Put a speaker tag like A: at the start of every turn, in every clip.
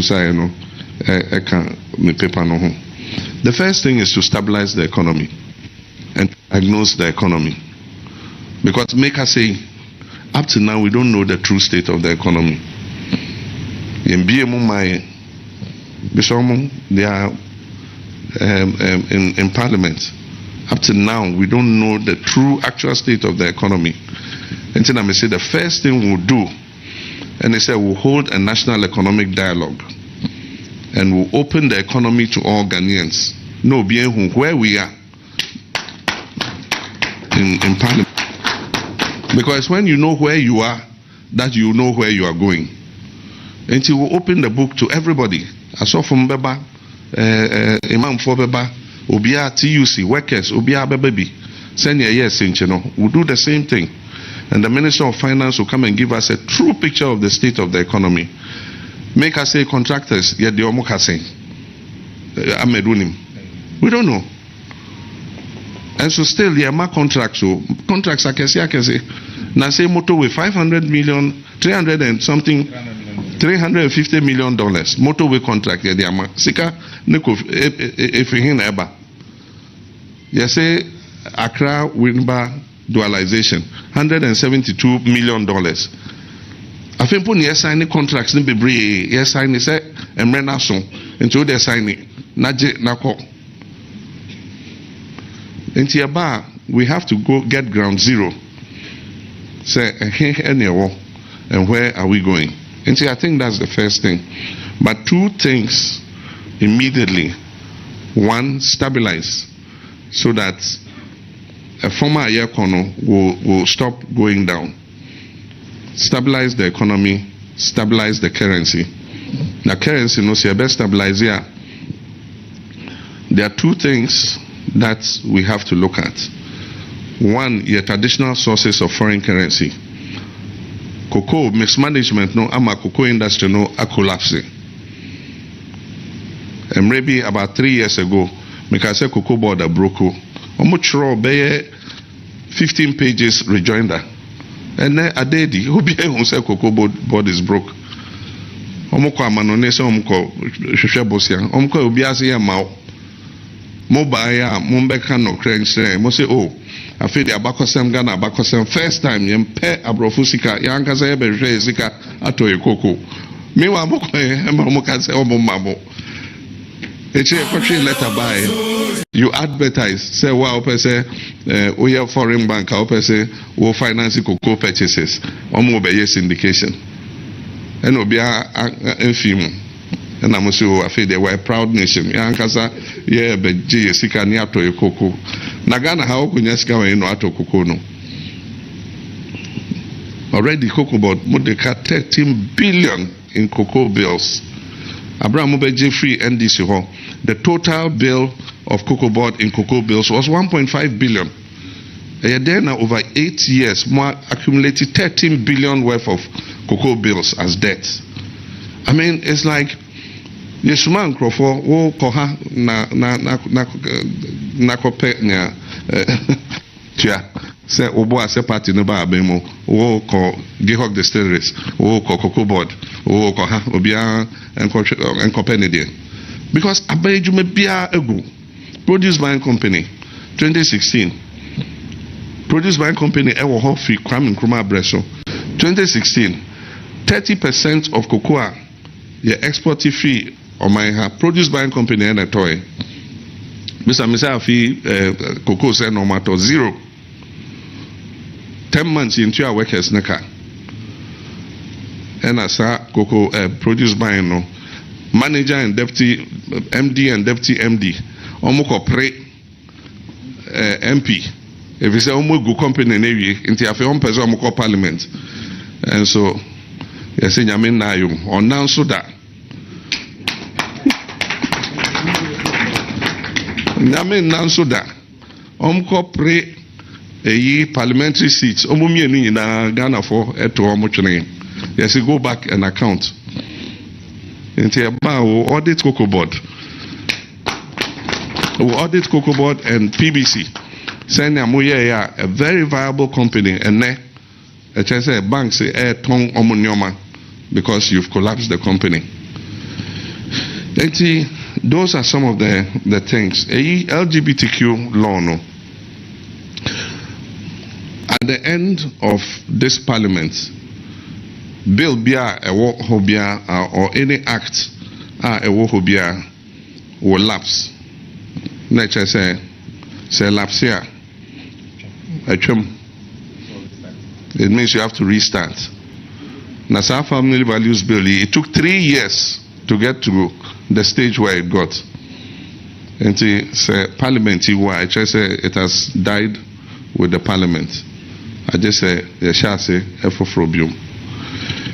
A: say no I can me paper no home. The first thing is to stabilize the economy and diagnose the economy. Because make us say up to now we don't know the true state of the economy. In BMU my they are in parliament. Up to now we don't know the true actual state of the economy. And then I say the first thing we'll do, and they say we'll hold a national economic dialogue and we'll open the economy to all Ghanaians. No, bien where we are in parliament. Because when you know where you are, that you know where you are going. And he will open the book to everybody. I saw from Beba, Imam for Beba, Obia TUC, workers, Obia Baby, send your yes, we'll do the same thing. And the Minister of Finance will come and give us a true picture of the state of the economy. Make us say contractors, yet the Omokase, Amedunim. We don't know. And so still, there are contracts. So contracts, I can say. Now say motorway, 500 million, 300 and something, $350 million. Motorway contract, yeah, there are. Sika, neko, if we hear eba. You say Accra Winba dualization, $172 million. I think when you sign the contracts, you be yes sign it, say, and renason until they sign it. Naje nako. Into bar, we have to go get ground zero. Say, and where are we going? And see, I think that's the first thing. But two things immediately. One, stabilize so that a former economy will stop going down. Stabilize the economy, stabilize the currency. The currency, no, see, best stabilize here. There are two things that we have to look at. One, your traditional sources of foreign currency. Cocoa mismanagement, no, ama cocoa industry, no, a collapsing. And maybe about 3 years ago, because I cocoa board a broke. Almost 15 pages rejoinder. And then a day, who be who say cocoa board is broke. Omoko amanonese omko shushabosia. Omko ubiasi ya mao. Mobile Mumbeka no cranch. Mo say, oh, I feel the abakosem Ghana abakosem first time yempe abrofusika yankaza yebe zika ato ekoko. Mewa moko mamuka say omo mamo. Eche country letter buy. You advertise say wow say we have foreign bank or say we finance cocoa purchases. Omo be syndication. And obia enfim. And I'm also afraid they were a proud nation. Yankasa, yeah, but G. Sika Niato Yoko. Nagana, how could Yaska in Ato Kokono? Already Cocoa Board, Mudeka 13 billion in cocoa bills. Abraham Mube Jeffrey NDC Hall. The total bill of Cocoa Board in cocoa bills was 1.5 billion. And then over 8 years, more accumulated 13 billion worth of cocoa bills as debt. I mean, it's like Yeshuman Crawford, wo koha na kope nya tia se obo ase party no ba abemo wo ko Gihog Distilleries wo ko Cocoa Board wo ko ha obia enkope ne de because abayejume bia egu produced by a company 2016 produced by a company ewo ho free Kwame Nkrumah Breso 2016 30% of cocoa ye export free or my produced by a company and a toy. Mr. Misafi cocoa said no matter 0. 10 months into our workers neka. And as cocoa produced by no manager and deputy MD and deputy MD. Omoko pre MP. If you say omo company into a film person omoko parliament. And so yes, in Yamin Nayum or now so that Name Nansoda, Omko pre a parliamentary seats, Omumi in Ghana for to Omochene. Yes, you go back and account. Into a bar will audit Cocoa Board. Will audit Cocoa Board and PBC. Send Amuya a very viable company and ne a bank say tong omonyoma because you've collapsed the company. Those are some of the things. LGBTQ law, no. At the end of this parliament, bill bia ewo hobia or any act ewo hobia will lapse. Nature say lapse here. It means you have to restart. Nasa Family Values Bill, it took 3 years to get to the stage where it got. And say parliament it has died with the parliament. I just say efofrobium.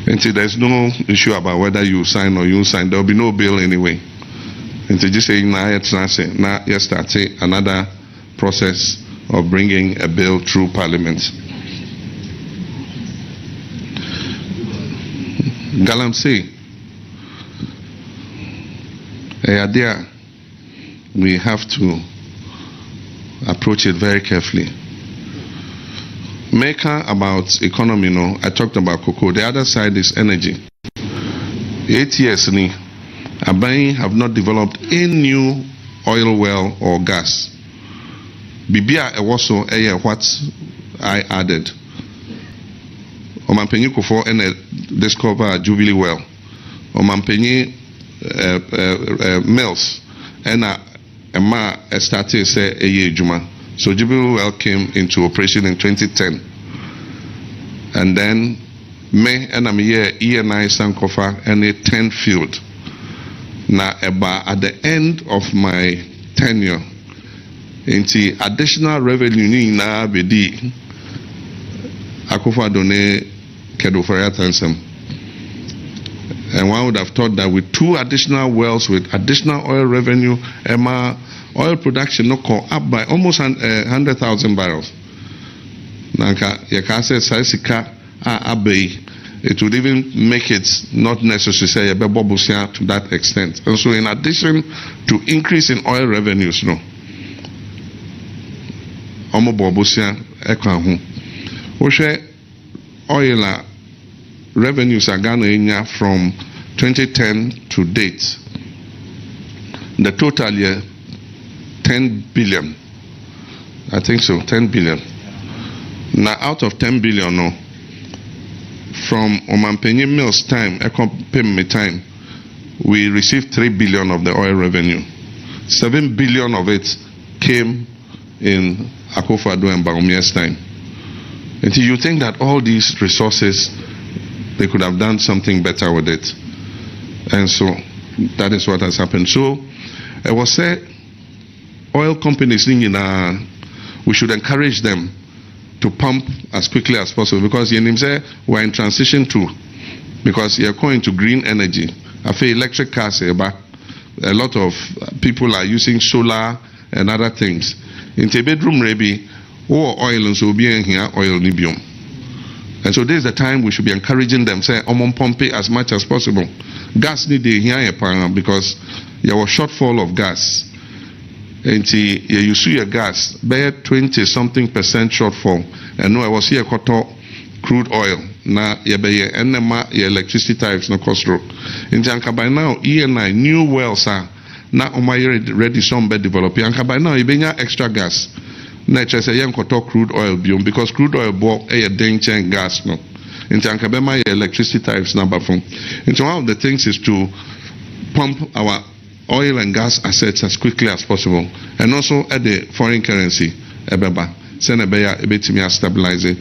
A: And there's no issue about whether you sign or you sign. There will be no bill anyway. And just saying now you start another process of bringing a bill through parliament. Galamsey, there we have to approach it very carefully. Maker about economy, no, I talked about cocoa. The other side is energy. 8 years, Abai have not developed any new oil well or gas. Bibia also what I added. Omampenyi kufo ene discover Jubilee well. Omampenyi mills ena ema started say eye juma. So Jubilee well came into operation in 2010. And then me and I'm here ENI Sankofa and a 10 field. Now at the end of my tenure, into additional revenue na bedi Akofa done Kedofarea Tansem. And one would have thought that with 2 additional wells with additional oil revenue, oil production no call up by almost 100,000 barrels. Nanka yakase saisika abei, it would even make it not necessary say bobusia to that extent. And so in addition to increase in oil revenues, no. Omo bobusia ekwahu. Oshe oil revenues are Ghana from 2010 to date. The total year 10 billion. I think so, 10 billion. Now out of 10 billion, no, from Omampenyi Mills time, Ekompeme time, we received 3 billion of the oil revenue. 7 billion of it came in Akufo-Addo and Bawumia's time. Until you think that all these resources, they could have done something better with it. And so that is what has happened. So I was said, oil companies, we should encourage them to pump as quickly as possible because we're in transition too. Because you're going to green energy. I feel electric cars, a lot of people are using solar and other things. In the bedroom, maybe, oil and so be here, oil nibium. And so this is the time we should be encouraging them, say, pump it as much as possible. Gas need here because there was shortfall of gas. And you see your gas, bear 20-something% shortfall. And no, I was here crude oil. Now, your electricity tariffs no cost road. In Janka by now, ENI new wells are now ready some bed develop. Janka by now, you extra gas. Nature say young crude oil biome because crude oil bought a danger and gas no. In Janka by my electricity tariffs number from. And so one of the things is to pump our oil and gas assets as quickly as possible, and also at the foreign currency, ebeba, send a beya ebetimi stabilizing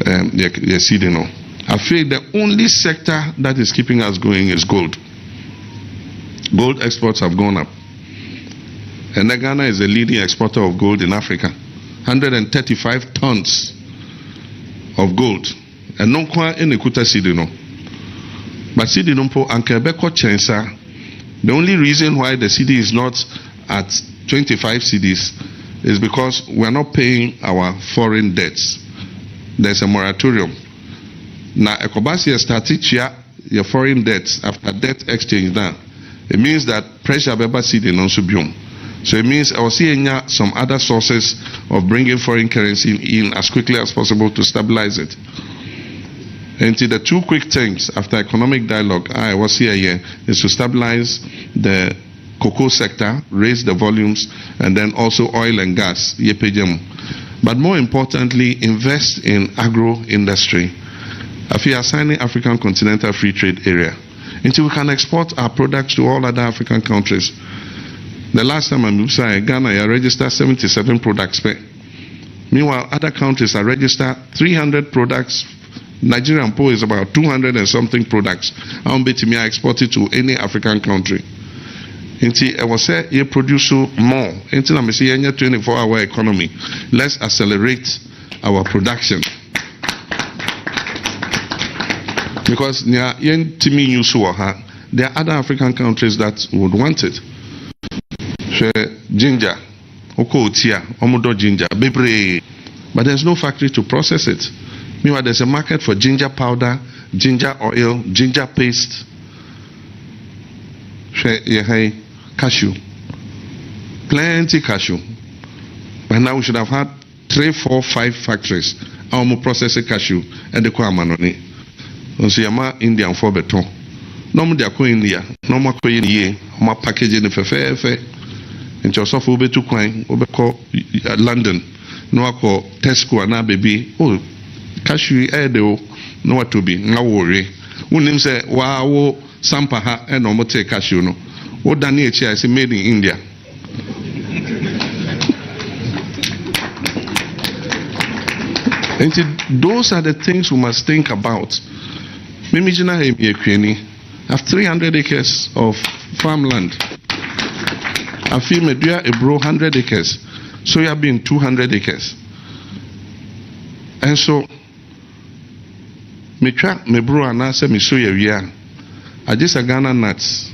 A: the seeding. I feel the only sector that is keeping us going is gold. Gold exports have gone up, and Ghana is the leading exporter of gold in Africa. 135 tons of gold, and non kwa enekuta seeding. But seeding po ankebeko chensa. The only reason why the CD is not at 25 CDs is because we are not paying our foreign debts. There's a moratorium. Now, Ekobasi started your foreign debts after debt exchange now. It means that pressure beba CD non subium. So it means I was seeing some other sources of bringing foreign currency in as quickly as possible to stabilize it. And the two quick things after economic dialogue I was here is to stabilize the cocoa sector, raise the volumes, and then also oil and gas. But more importantly, invest in agro industry. If we are signing African Continental Free Trade Area, until we can export our products to all other African countries. The last time I moved to Ghana, I registered 77 products. Meanwhile, other countries are registered 300 products. Nigerian po is about 200 and something products. I export it to any African country. I was say you produce more. Until I'm saying 24-hour economy. Let's accelerate our production. Because there are other African countries that would want it. Ginger, okotia, omodo ginger, bebre. But there's no factory to process it. Meanwhile, there's a market for ginger powder, ginger oil, ginger paste. Cashew. Plenty cashew. But now we should have had 3, 4, 5 factories. Our processing cashew and the Kwamanoni. So yama Indian for beton. No more ko India, no more ko ye, more packaging fe. And just off ube to coin, ube ko London. No ako Tesco na baby. Oh, cashew do no what to be. No worry. Unim say wow sampa ha and no more take cashew no. What Daniel I say made in India. And those are the things we must think about. I have 300 acres of farmland. I feel Medua Ebro 100 acres. So you have been 200 acres. And so me track me bro and I say me so yeah. I just a Ghana nuts.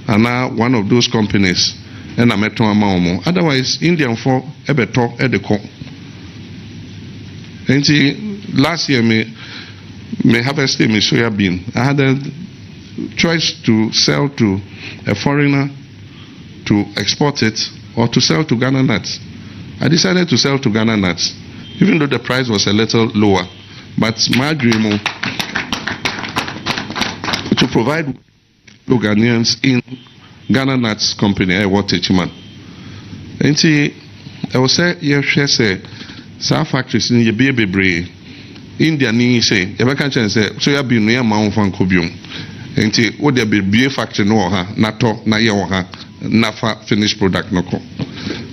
A: And now one of those companies and I met one. Otherwise, Indian for ebeto edeko. And last year me harvested me soya bean. I had a choice to sell to a foreigner, to export it, or to sell to Ghana nuts. I decided to sell to Ghana nuts, even though the price was a little lower. But my dream to provide Ghanaians in Ghana Nuts Company, I want it, man. And see, I was say, yes, some factories in your baby India, ni say, if I can't say, so you have been near Mount Van Cobium. And see, what there be factory no ha, nato, na yaha, nafa finished product no.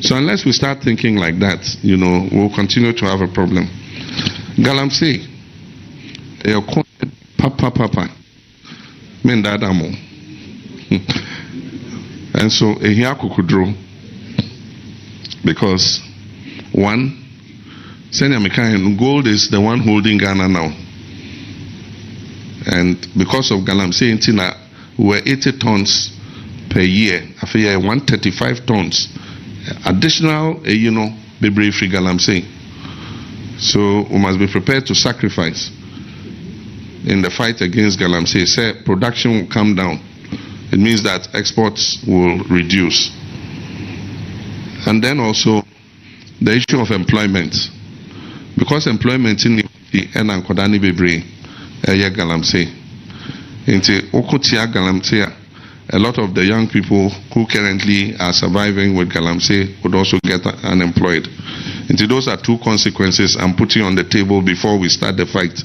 A: So unless we start thinking like that, we'll continue to have a problem. Galamsey, papa, men dadamo. And so here kukudro, because one, gold is the one holding Ghana now, and because of Galamsey Intina, we were 80 tons per year. I feel 135 tons additional, be brave free Galamsey. So we must be prepared to sacrifice in the fight against Galamsey. Say production will come down. It means that exports will reduce. And then also the issue of employment. Because employment in the Enankodani Bebre, Galamsey. Into Okotia Galamsey, a lot of the young people who currently are surviving with Galamsey would also get unemployed. And those are two consequences I'm putting on the table before we start the fight.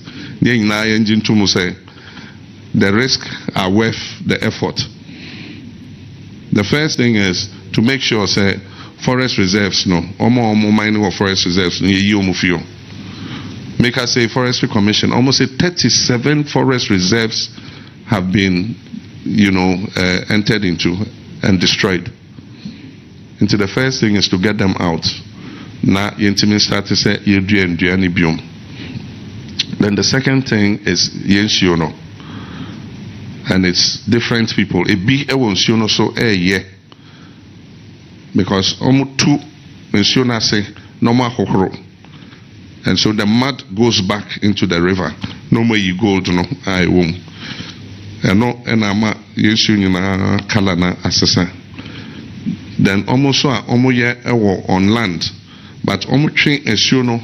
A: The risk are worth the effort. The first thing is to make sure say forest reserves mining of forest reserves make us say forestry commission almost 37 forest reserves have been entered into and destroyed. And so the first thing is to get them out. Now you start to say then the second thing is yensiono. And it's different people. It be a so because almost two mensiona say normal hokoro. And so the mud goes back into the river. No more you gold no I won't. And no and ama yensiona kalana assessor. Then almost so on land. But almost train ensiono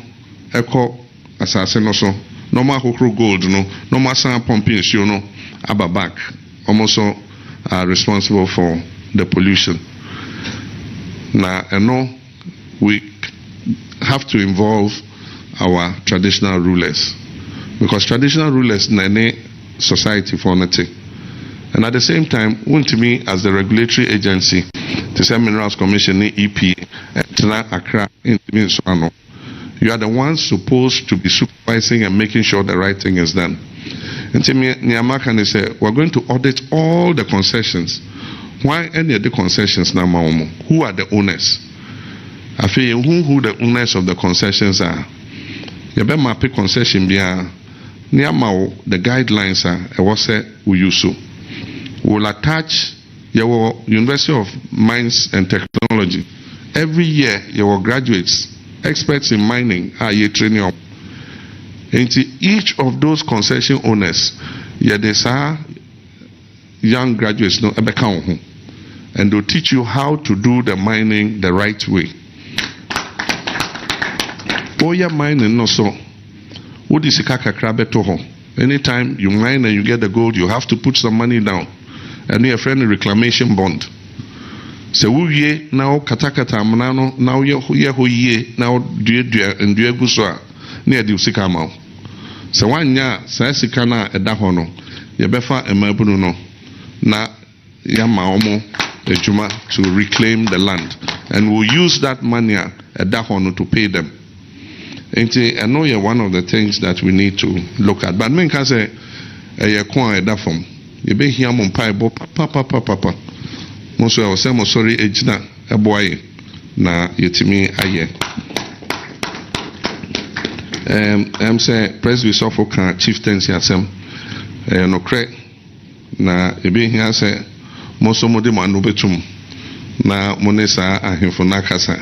A: echo assassin also normal hokro gold no normal san pumping show no aba back almost are responsible for the pollution. Now we have to involve our traditional rulers, because traditional rulers in any society for nothing. And at the same time, to me as the regulatory agency, the same Minerals Commission, EP, Accra, you are the ones supposed to be supervising and making sure the right thing is done. And to me, Niamaka say we're going to audit all the concessions. Why any of the concessions now? Who are the owners? I feel who the owners of the concessions are. You better map a concession bia Niamao, the guidelines are what say we use so. We'll attach your University of Mines and Technology. Every year, your graduates, experts in mining, are you training up. And each of those concession owners, there's young graduates, and they'll teach you how to do the mining the right way. Oya mining no so. Anytime you mine and you get the gold, you have to put some money down. And your friend reclamation bond. So we now katakata manano now ye now and guswa near the Sikama. So one ya Sasikana at Dahono, Yabefa and Mabuno na Yamaomo Ejuma to reclaim the land. And we'll use that money at Dahono to pay them. And I know you're one of the things that we need to look at. But men can say a coin at Dafom. You be here on papa. Most of us say sorry ejina a boy na yetimi aye. I'm say President Sofoka chieftaincy asem no cre na you be here say most of modi manu betum na monesa ahimfo na kasa.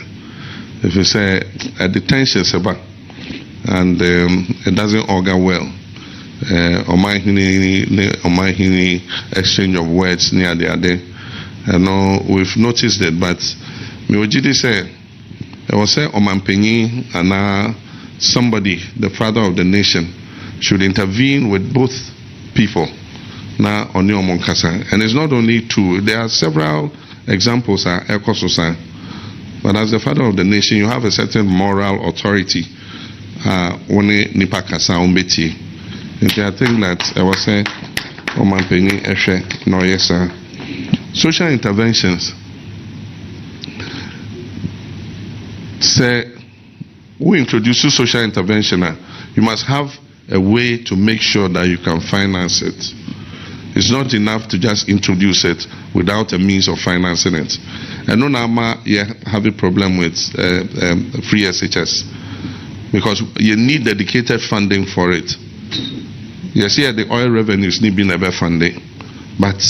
A: If you say a detention seba and it doesn't augur well. On my exchange of words near the other. I know we've noticed it, but Miojidi said, I was saying Omanpenyi and somebody, the father of the nation, should intervene with both people. Now on your Monkasa. And it's not only two, there are several examples are Ekososan. But as the father of the nation, you have a certain moral authority. One Nipakasa Umbeti. And I think that I was saying, Omanpenyi Eshe, no yes sir. Social interventions. Say, we introduce social intervention. You must have a way to make sure that you can finance it. It's not enough to just introduce it without a means of financing it. And no nama you have a problem with free SHS because you need dedicated funding for it. Yes, here the oil revenues need being ever funding, but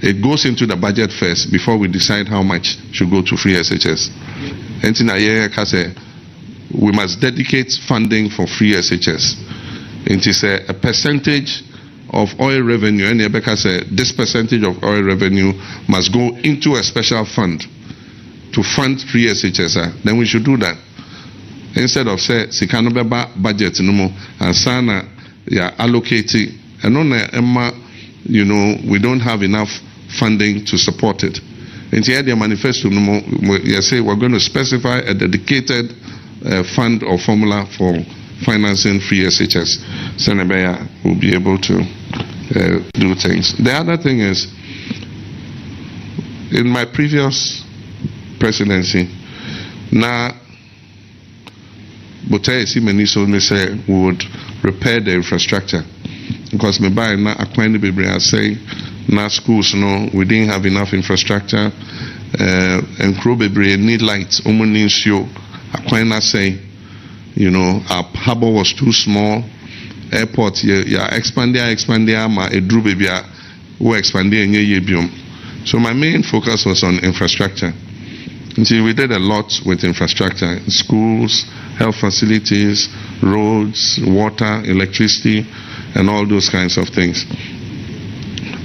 A: it goes into the budget first before we decide how much should go to free SHS. And in a year, we must dedicate funding for free SHS. It is a percentage of oil revenue, and Rebecca said this percentage of oil revenue must go into a special fund to fund free SHS. Then we should do that instead of say Sikanobeba budget no more and sana allocating and on Emma, we don't have enough funding to support it. And here the manifesto no more you say we're going to specify a dedicated fund or formula for financing free SHS. Senebeya will be able to do things. The other thing is, in my previous presidency, now, Botae Simeniso may say we would repair the infrastructure because me by na Akwani Bibre are saying na schools we didn't have enough infrastructure and Kro Bibre need lights. Omuni show Akwani say. Our harbor was too small. Airport, expanding, ma edru baby, we expanding yebium. So my main focus was on infrastructure. And see, we did a lot with infrastructure: schools, health facilities, roads, water, electricity, and all those kinds of things.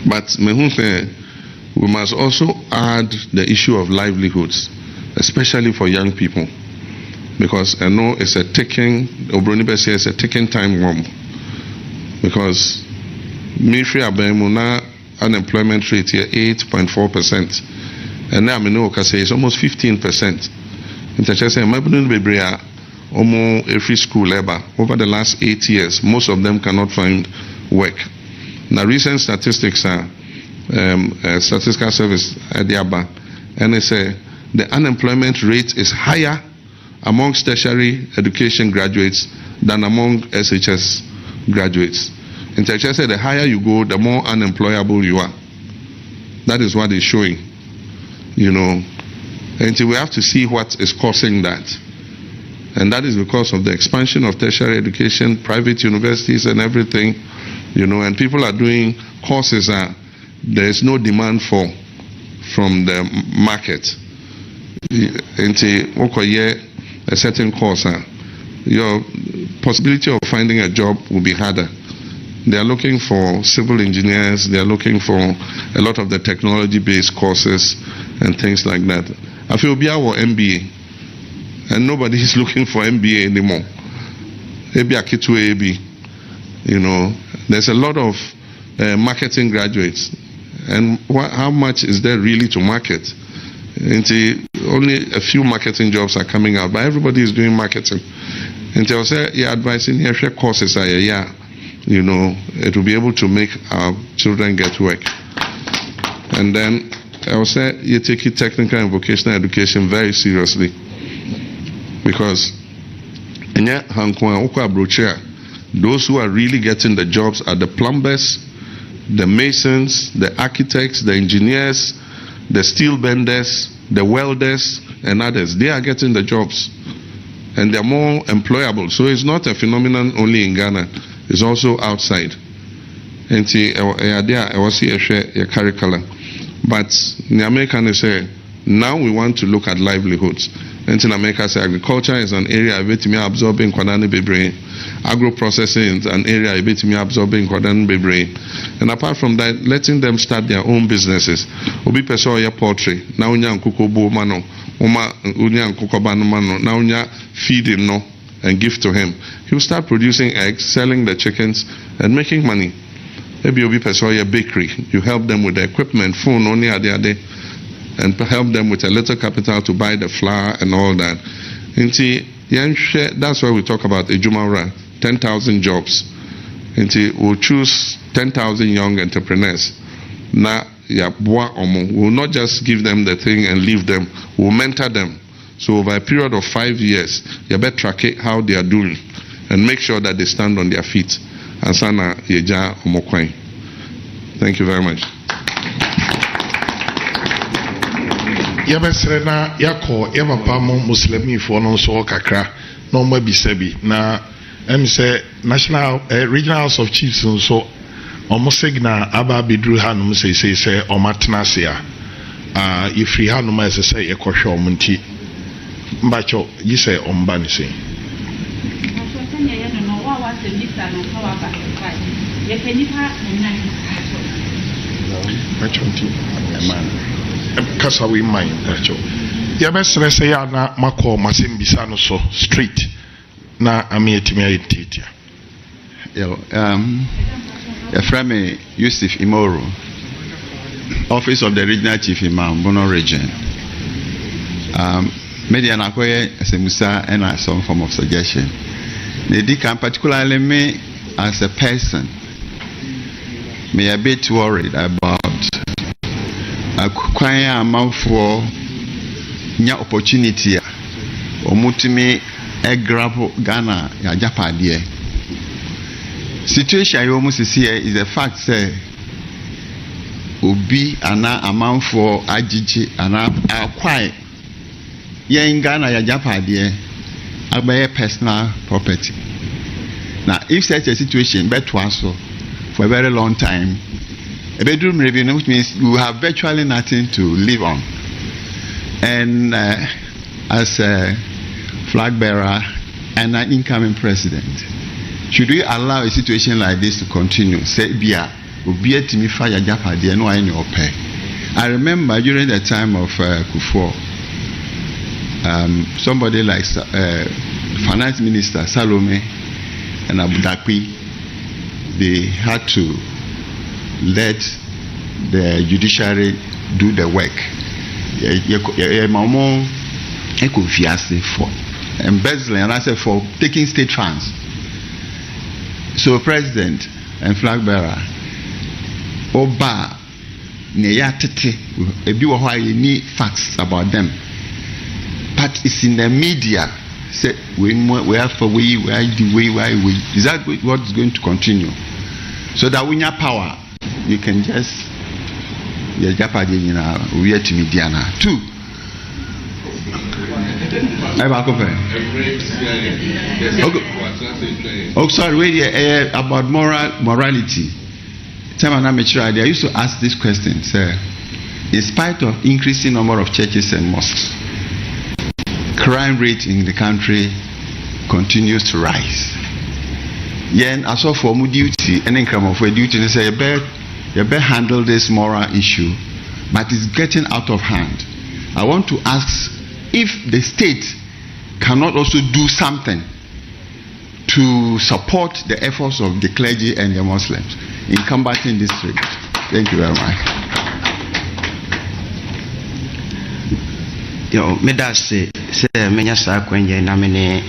A: But we must also add the issue of livelihoods, especially for young people. Because I know it's a ticking, Obronibe says, a ticking time bomb. because military abemuna unemployment rate here 8.4%, and now I know say it's almost 15%. Interchese mabunu bebrea almost every school labor over the last 8 years, most of them cannot find work. Now recent statistics are statistical service at the ABA, and they say the unemployment rate is higher amongst tertiary education graduates than among SHS graduates. In Texas, the higher you go, the more unemployable you are. That is what it's showing, And we have to see what is causing that. And that is because of the expansion of tertiary education, private universities and everything, and people are doing courses that there is no demand for from the market. A certain course, your possibility of finding a job will be harder. They are looking for civil engineers, they are looking for a lot of the technology-based courses and things like that. I feel we have MBA, and nobody is looking for MBA anymore. There's a lot of marketing graduates, and how much is there really to market? Only a few marketing jobs are coming out, but everybody is doing marketing. And they'll say, advising here courses are it will be able to make our children get work. And then I will say you take technical and vocational education very seriously, because those who are really getting the jobs are the plumbers, the masons, the architects, the engineers, the steel benders, the welders, and others. They are getting the jobs, and they're more employable. So it's not a phenomenon only in Ghana, it's also outside. And I was here a curriculum. But in America, they say, now we want to look at livelihoods. And in America, say agriculture is an area absorbing kwadani bebre. Agro-processing is an area absorbing kwadani bebre. And apart from that, letting them start their own businesses. Obi peso ya poultry. Na unya nkuko bo mano. Unya nkuko bano mano. Na unya feeding no. And give to him. He will start producing eggs, selling the chickens, and making money. Maybe Obi peso ya bakery. You help them with the equipment, phone only ade, and help them with a little capital to buy the flour and all that. That's why we talk about Ejumara, 10,000 jobs. We'll choose 10,000 young entrepreneurs. Now, we'll not just give them the thing and leave them. We'll mentor them. So over a period of 5 years, you better track how they are doing and make sure that they stand on their feet. And sana yeja omokwai. Thank you very much.
B: Yabesrena yako yabapa mo muslimi fo no so kakra no ma bisabi na say national regional house of chiefs so omo signal aba bidru hanum say omatena se a ifri hanum ese say yekohwe omunti mbacho yi say omba ni say Kasa we mind that yabesre say ya na mako masimbisa no so street na amietimi ayetitia
C: Efreme Yusuf Imoro, Office of the Regional Chief Imam, Bono Region. Media nakoye semusa and some form of suggestion. They can particularly me as a person may a bit worried about acquiring amount for nya opportunity or mutimi a grab Ghana ya Japadie. Situation you almost see here is the fact say obi ana amount for ajiji ana acquire ya in Ghana ya Japadie abaye personal property. Now if such a situation bet so for a very long time, a bedroom revenue, which means you have virtually nothing to live on. And as a flag bearer and an incoming president, should we allow a situation like this to continue? Say, I remember during the time of Kufuor, somebody like Finance Minister Salome and Abu Dhabi, they had to let the judiciary do the work. For embezzling, and I said for taking state funds. So President and flag bearer, Oba, Neyatete, you need facts about them. But it's in the media. Say we have for we is that what's going to continue? So that when you have power, you can just we are to Mediana. 2. Oh, sorry, wait about morality. I used to ask this question, sir. In spite of increasing number of churches and mosques, crime rate in the country continues to rise. Yen as of for duty and income of duty, they say you better handle this moral issue, but it's getting out of hand. I want to ask if the state cannot also do something to support the efforts of the clergy and the Muslims in combating this threat. Thank you very much.
D: Yo, medase se menya sa kwenye na mene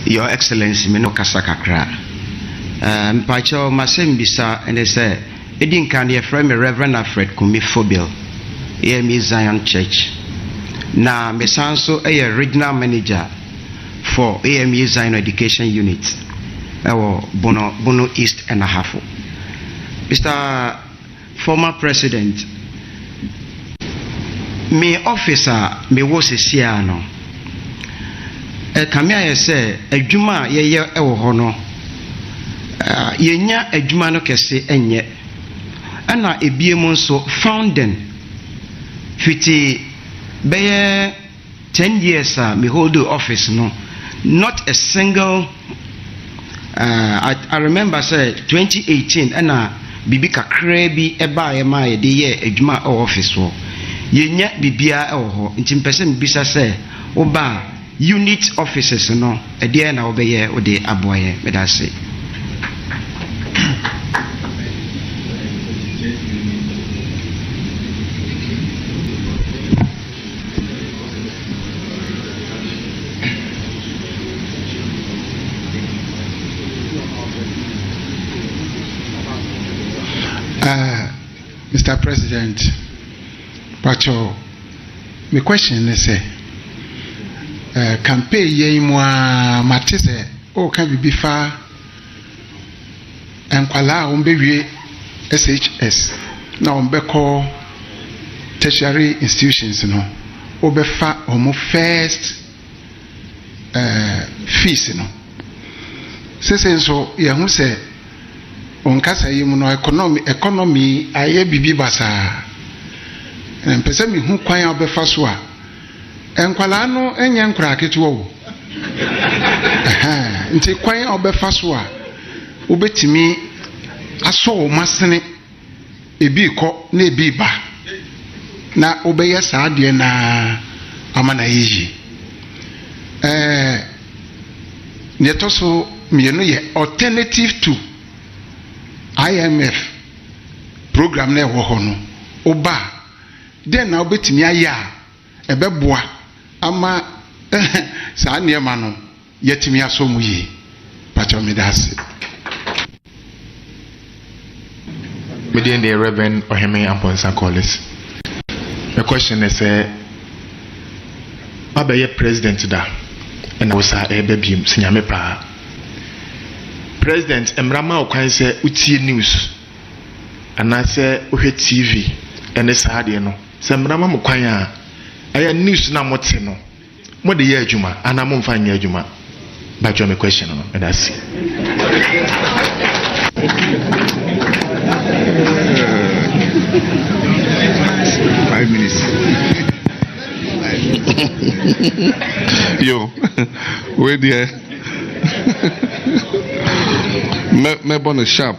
D: Your Excellency me no kasa kakra. Mpacho masem bisa ene se edin kan ye frame Reverend Alfred Kumi Fobil. EME Zion Church. Na mesanso regional manager for AME Zion Education Unit. Bono East and a half. Mr. Former President, me officer me was a siano. Kamia say adwuma ye ewo ho no. Yenya adwuma no kese enye. Ana ebiemu nso founding fiti beye 10 years me hold the office no. Not a single I remember say 2018 ana bibi kakra bi eba ye ma ye de ye adwuma office wo. Yenya bibia ewo ho nti mpese mbisa say oba unit offices no e de na obeye ode aboye medase.
E: Mr. President, Pacho, my question is campaign ye mwa matise o kan bibi fa enkwala o mbewie SHS na o mbeko tertiary institutions no o be fa o mo first fees no sese so ye hu se on kasa yi mu no economy aye bibi basa mpese mi hu kwan obefa so a enkwala no enye nkura ketewo wo nti kwan obefa so a obetimi aso o masene ebi ko na ebi ba na obeye saa de na amana yiyi ne to so mienu ye alternative to IMF program na ewo ho no oba den na obetimi aya ebeboa ama saa niema no yetimi asomu yi pacho medase
F: Median the Reverend Oheme Amponsa Collis. The question is Abaye President da and I was a baby sinyame pa President Emrama okwan say utie news and I say uhwe TV and this hade no say Emrama mo kwan a aya news na mote no mo de ye adwuma ana mo mfa nya adwuma ba jo me question no and that's
A: 5 minutes. Yo, wait there. Me born a sharp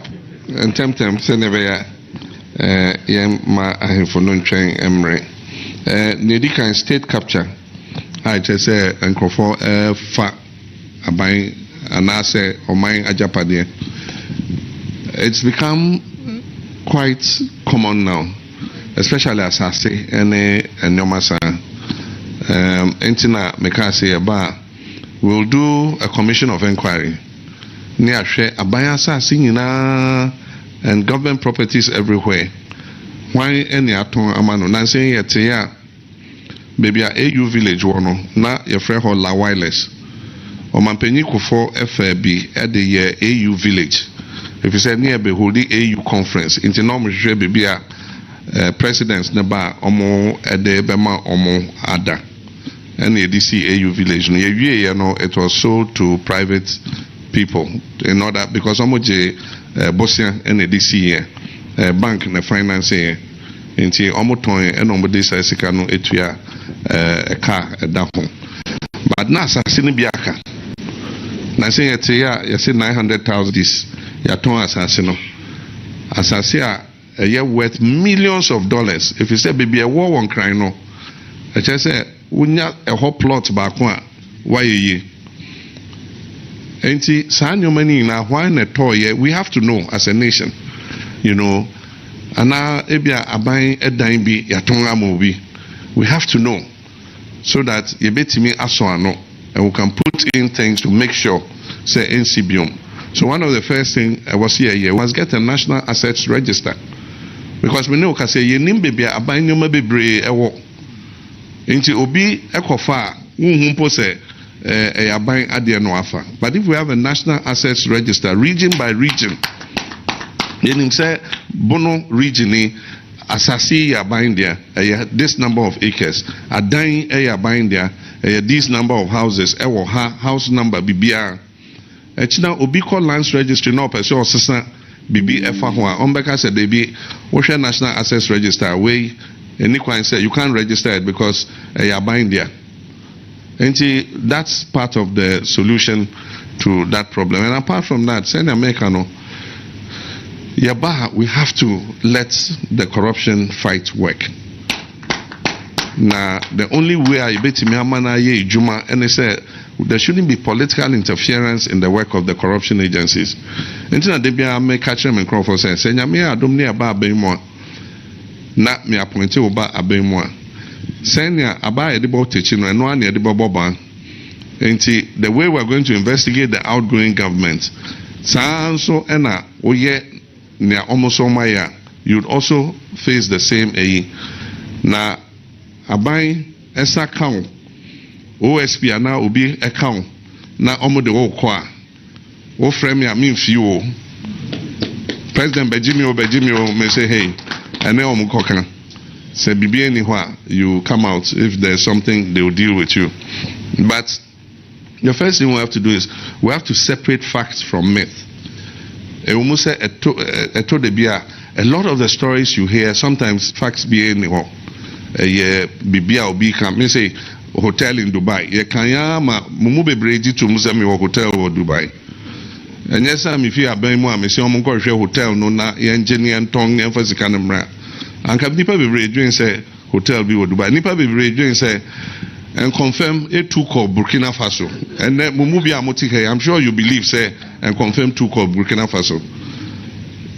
A: and temtem send never ya. Ma I for non train emre. Nedika state capture. I just say and for fa abai anaasɛ ɔman agyapadeɛ. It's become quite common now, especially asase ɛne nneɛma saa. Nti na meka sɛ yɛba a we'll do a commission of inquiry ne ahwɛ aban asase nyinaa and government properties everywhere. Why any aton amano na say yete ya baby a AU village wɔ no na yɛfrɛ hɔ La Wireless ɔmanpanyin kofo FB at the year AU village if you say near be holding AU conference nti na ɔmo hwehwɛ baby a presidents ne ba ɔmo ɛde bɛma ɔmo ada ɛna yɛde si AU village no yɛwie yɛ no it was sold to private people in order because ɔmo gye bosia ɛna yɛde si yɛ bank na finance yɛ nti ɔmo tɔn ɛna ɔmo de saa sika no etua car ɛda ho but na asase no bi aka na sɛ yɛte a yɛsɛ 900,000 this yɛatɔn asase no asase a ɛyɛ worth millions of dollars if you say baby ɛwɔ wɔn kran no ɛkyɛ sɛ wonya ɛhɔ plot baako a wayɛ yie nti saa nneɛma no nyinaa why na ɛtɔɔyɛ we have to know as a nation. You know, ana ebia aban edan bi yaton amobi. We have to know so that yebetimi aso ano and we can put in things to make sure say NCBM. So one of the first thing I was here was get a national assets register because we know ka say yenim bebia aban nyoma bebre ewo. Nti obi ekofa unhu po say aban ade no afa. But if we have a national assets register region by region meaning say Bono Region asasi ya buying there this number of acres adan ya buying there this number of houses ewo house number bibia echina obi call lands registry no person osesa bibi efa ho a ombeka say dey be wo hwe national assets register wey any kwan say you can't register it because ya buying there and that's part of the solution to that problem. And apart from that send America no Yabaha, we have to let the corruption fight work. Now, the only way I bet me Juma and they said there shouldn't be political interference in the work of the corruption agencies. Until they be a make catch them and Crawford say, "Nyame adom ne aba abemwa." Na me appointed oba abemwa. Senya aba edibo teaching no anu edibo boba. Until the way we are going to investigate the outgoing government. So ena oye near almost all my you'd also face the same na abai esa count OSP ana obi account na omo de wo kwa wo frame ya me few President Bejimi may say hey ene omo kokan say bibi any hwa you come out if there's something they will deal with you but the first thing we have to do is we have to separate facts from myth. A lot of the stories you hear, sometimes facts be anyhow. Bibia obi can me say hotel in Dubai. Ye kanya ma mumu bebredi to musemi hotel or Dubai. And yes, if you are buying more, me say omunko hotel no na ye engineer tongue emphasis kanamra. And can nipa bebredi say hotel be Dubai. Nipa bebredi say and confirm a two call Burkina Faso. And then Mumubi Amotike, I'm sure you believe, say, and confirm two call Burkina Faso.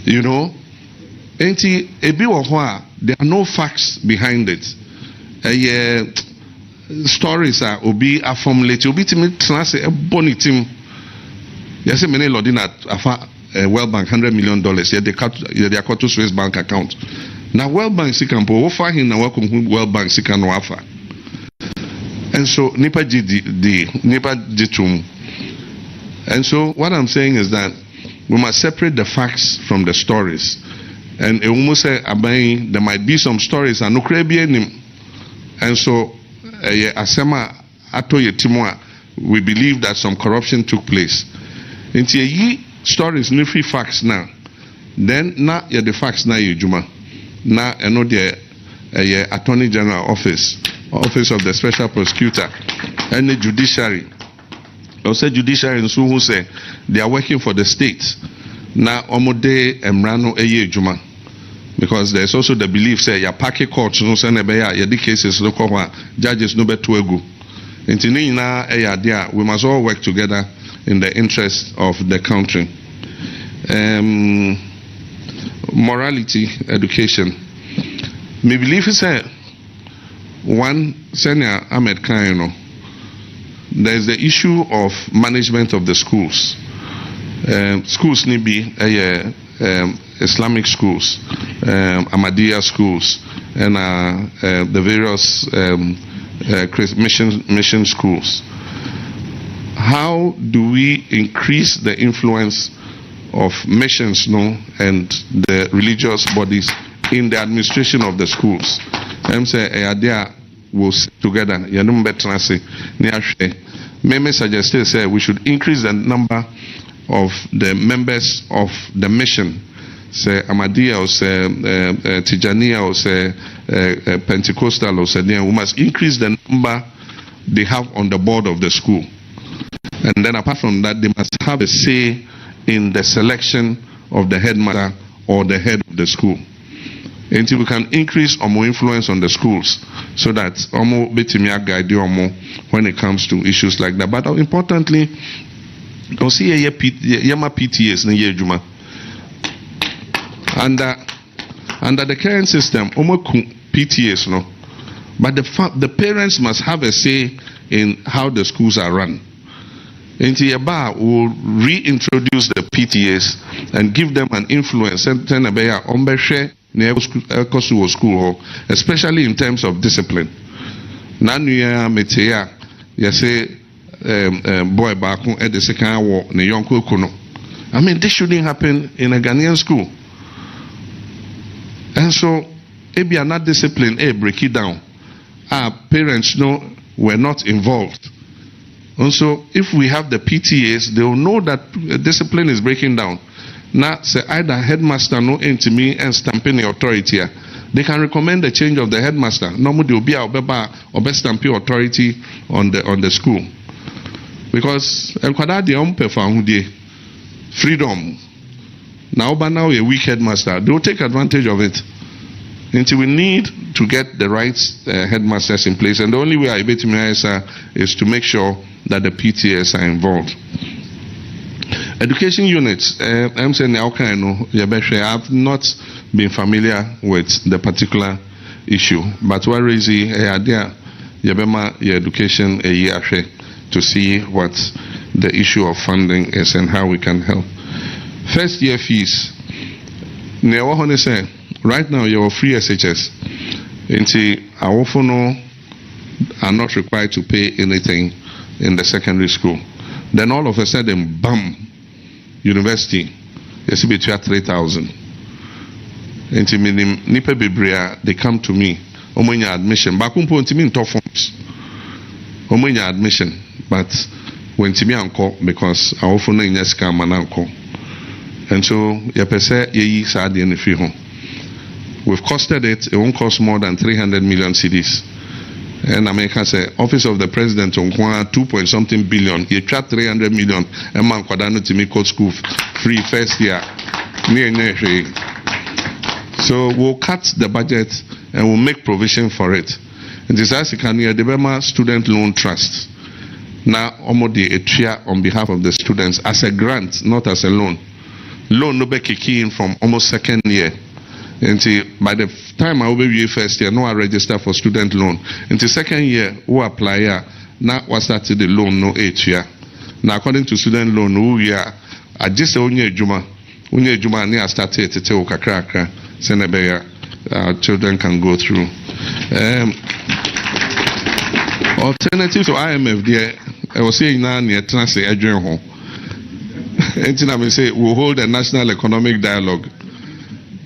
A: You know? Enti ebiwahwa, there are no facts behind it. Stories are obi a formulate, obi timi transe a boni team. Yes, many lodin at afa World Bank $100 million. They are to Swiss bank account. Now World Bank sikampo, ofa hin na welcome World Bank sikan wafa. And so nipa jitum. And so what I'm saying is that we must separate the facts from the stories. And almost say there might be some stories and no and so asema ato yetimwa we believe that some corruption took place. Into ye stories no free facts now. Then na the facts na juma. Na eno the Attorney General Office of the Special Prosecutor and the Judiciary. Also Judiciary and so who say they are working for the state. Now omode emrano eye juma. Because there's also the belief say ya pake court no say nebeya ya di cases no kwa judges no beto egu. Intini na eya dia we must all work together in the interest of the country. Morality education. Me believe is one senior Ahmed Khan, there's the issue of management of the schools. Schools need be Islamic schools, Ahmadiyya schools, and the various mission schools. How do we increase the influence of missions and the religious bodies in the administration of the schools? I'm saying we'll sit together. Meme suggested say we should increase the number of the members of the mission. Say Ahmadiyya or say Tijaniya or say Pentecostal or say we must increase the number they have on the board of the school. And then apart from that, they must have a say in the selection of the headmaster or the head of the school. Until we can increase our influence on the schools so that guide when it comes to issues like that. But importantly, we see Yama PTAs in Yejuma. Under the current system, PTAs no. But the parents must have a say in how the schools are run. Into Yaba will reintroduce the PTAs and give them an influence school, especially in terms of discipline. Nanuya metea, say boy back at the second war, ne yonko kuno. I mean, this shouldn't happen in a Ghanaian school. And so, maybe not discipline, break it down. Our parents know we're not involved. And so, if we have the PTAs, they will know that discipline is breaking down. Now, say either headmaster no into me and stamping the authority. They can recommend the change of the headmaster. Normally, there will be a best stamping authority on the school, because freedom. Now, a weak headmaster, they will take advantage of it. Until we need to get the right headmasters in place, and the only way I bet is to make sure that the PTAs are involved. Education units, I'm saying I've not been familiar with the particular issue, but what is the education a year to see what the issue of funding is and how we can help. First year fees. Right now you're free SHS. Until our are not required to pay anything in the secondary school. Then all of a sudden, bam, university, you see between 3,000. Until nipa bibria, they come to me. Omonya admission. Bakumpo ntimi into forms. Omonya admission, but when timi anko because our phone in yeska mananko. And so yapese yeyi saadi in free home. We've costed it. It won't cost more than 300 million cedis. And America say Office of the President on 2.something billion. You try 300 million. A man kwadano to make school free first year. So we'll cut the budget and we'll make provision for it. And this is the Bema Student Loan Trust. Now omodi etria on behalf of the students as a grant, not as a loan. Loan no be kicking in from almost second year. Until by the time I will be first year, no I register for student loan. Until second year, who apply here, now we started the loan no 8 year. Now according to student loan, who we are just only juma near started to tell kakra senebeya children can go through. Alternative to IMF there, I was saying now near transit adjourn home. And I say we'll hold a national economic dialogue.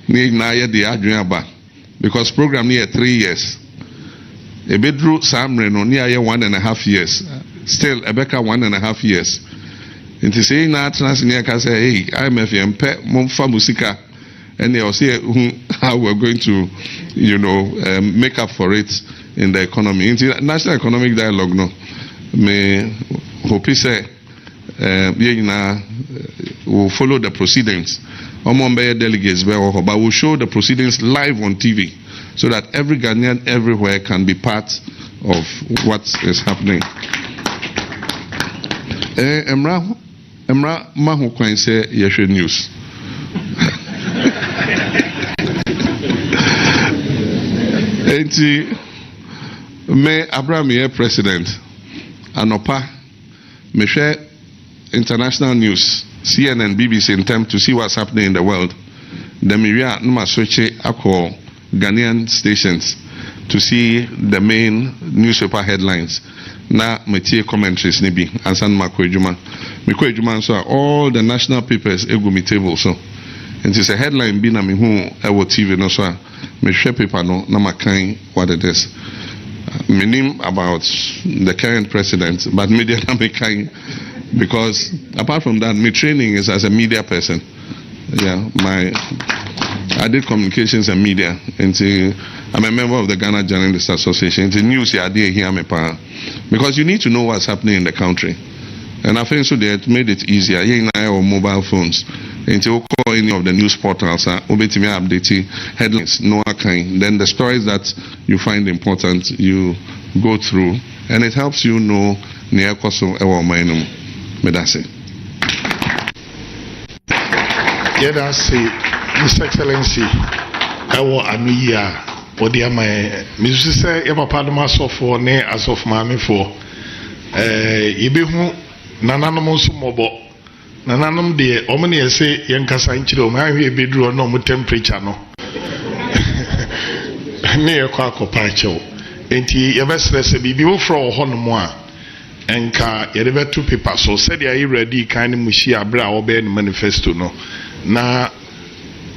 A: Because program near 3 years. A bedroom Samre no near 1.5 years. Still a Becca 1.5 years. And to say now Transnia can say, hey, IMF and pet Momfa Musica, and they'll say how we're going to, make up for it in the economy. In the national economic dialogue, no, may hope say will follow the proceedings. Delegates, but we'll show the proceedings live on TV so that every Ghanaian everywhere can be part of what is happening. Emra mahu kwan say yehwe news. Enti me Abraham here president anopa me share international news CNN BBC in time to see what's happening in the world. Then we are no switch akọ Ghanaian stations to see the main newspaper headlines. Na metie commentaries ni bi ansan makwejuma so all the national papers ego mi table so and it's a headline bi na me hu ewo TV no so me share paper no na makan what it is meaning about the current president but media na me kan because apart from that my training is as a media person. Yeah, I did communications and media, and I'm a member of the Ghana Journalists Association. The news here because you need to know what's happening in the country, and I think so they made it easier. Here or mobile phones, and to call any of the news portals, update headlines, no kind. Then the stories that you find important, you go through, and it helps you know near koso ewa mainum medase.
B: Yeah, that's it. His Excellency, anu yi a odi ama misu se e papa no masofo ne asof maame fo yebehu nananom so mobo nananom de omo ne yese yenkasa nchire o ma hwe beduru no mo temperature no ne ye kwa akopa chew enti ye be stress bibi wo fro ho no mo a enka ye de betu paper so said ye ready kan mu shi abra wo be manifesto no na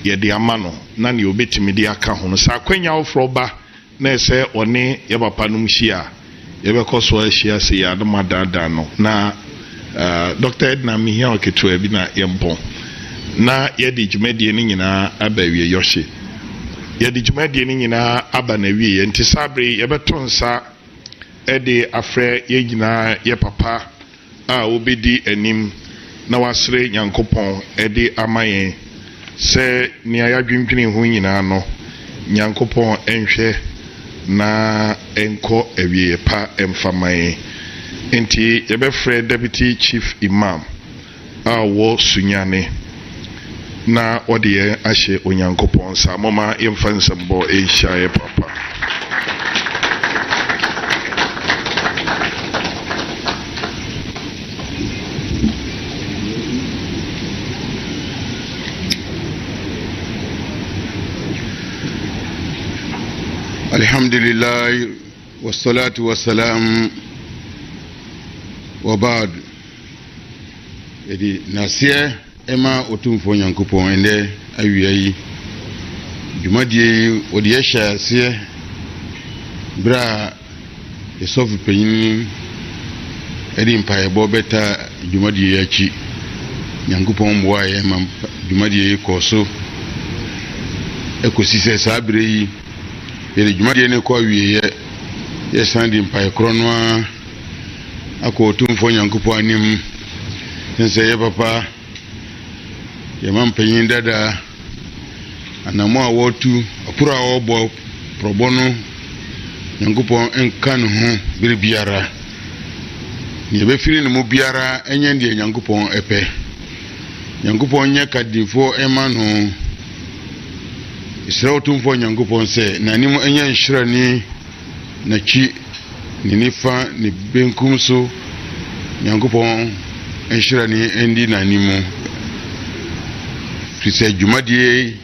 B: yɛde ama no na ne obetimi de aka ho no sa kwanya ofro ba na ɛsɛ ɔne yɛ papa no mhia yɛbɛkɔ so ahia se ya adoma dada no na Dr. Edna mihia oketua bi na yɛmpɔ na yɛde dwumadie no nyinaa aba wie yɔhye yɛde dwumadie no nyinaa aba na wie nti sabre yɛbɛto nsa ɛde afrɛ yɛ nyinaa yɛ papa a obedi anim na wasre nyankopɔn ɛde ama yɛn sɛ nea yɛadwendwene ho nyinaa no nyankopɔn ɛnhwɛ na ɛnkɔ awie pa ɛmfama yɛn nti yɛbɛfrɛ deputy chief imam a wɔ sunyane na ɔde yɛn ahyɛ onyankopɔn nsa mɔma yɛmfa nsɛmbɔ ɛnhyia yɛ papa.
G: Alhamdulillah wassalatu wassalam wa ba'd. Edi nasie ema otumfo nyankopon ende awia yi dwumadie odi ehya sie bra esofu panyin edi mpae bo beta dwumadie achi nyankopon boa ye ma dwumadie ko so ekosise sabre yi yele dwumadie ne ko awie ye sandi mpae krono akọ otumfo nyankopon anim nse ye papa ye mampanyin dada anamo a wotu apura a wobo probono nyankopon enka no ho bere biara ye be firi no mo biara enye ndie nyankopon epe nyankopon nya kadifo ema no isra otumfo nyankopon se na anim enye nhyirani na chi ni nifa ni benkum so nyankopon enhyirani endi na animu fise dwumadie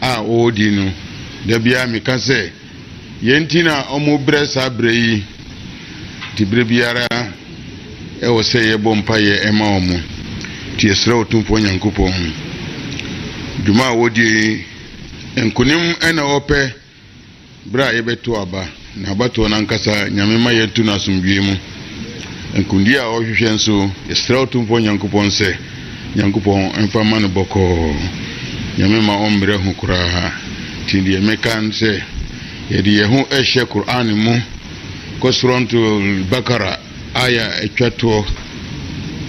G: a odi no da bia meka se yentina omo bre sabre yi ti bre biara e wo se ye bompa ye ema omo ti esra otumfo nyankopon dwuma wodi enkunim ena ope bra ye beto aba na bato na nkasa nyame ma yetu na asomdwe mu enkundi a ohwehwe nso esra otumfo nyankopon se nyankopon emfa ma no boko nyame ma ombre hu kura tindi emekan se yedi yehu ehye Qur'an mu ko surantu Bakara aya etwato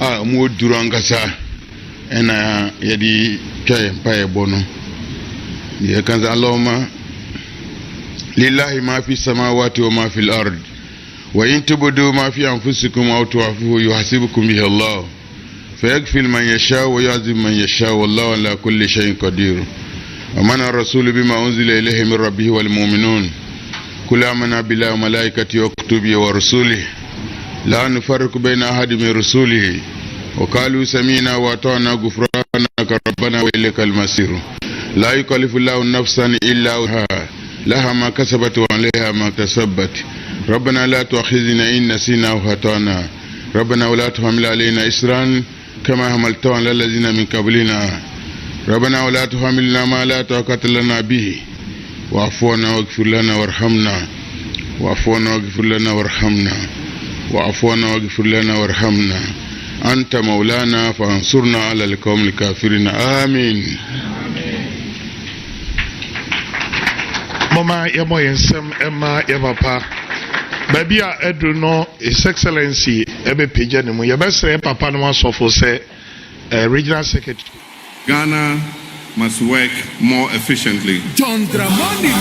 G: a mu durangasa ena yedi twaye paye bono ye kanza Allahumma lillahi ma fi samawati wa ma fil ard wa in tubdu ma fi anfusikum aw tu'afuhu yuhasibukum bihi Allah فيغفر من يشاء ويعذب من يشاء والله على كل شيء قدير ومن الرسول بما أنزل إليه من ربه والمؤمنون كل آمنا بالله وملائكته وكتبه ورسوله لا نفرق بين أحد من رسوله وقالوا سمينا وأطعنا غفرانك ربنا وإليك المصير لا يكلف الله نفسا إلا وسعها لها ما كسبت وعليها ما اكتسبت ربنا لا تؤاخذنا إن نسينا أو أخطأنا ربنا ولا تحمل علينا إسرا كما حملته على الذين من قبلنا ربنا ولا تحملنا ما لا طاقة لنا به واعف عنا واغفر لنا وارحمنا واعف عنا واغفر لنا وارحمنا واعف عنا واغفر لنا وارحمنا أنت مولانا فانصرنا على القوم الكافرين آمين.
B: Mama yamo yensem ema yabapa baby a edu no His Excellency ebe page ne mu yabesre papa no asofo se regional secretary.
A: Ghana must work more efficiently.
H: John Dramani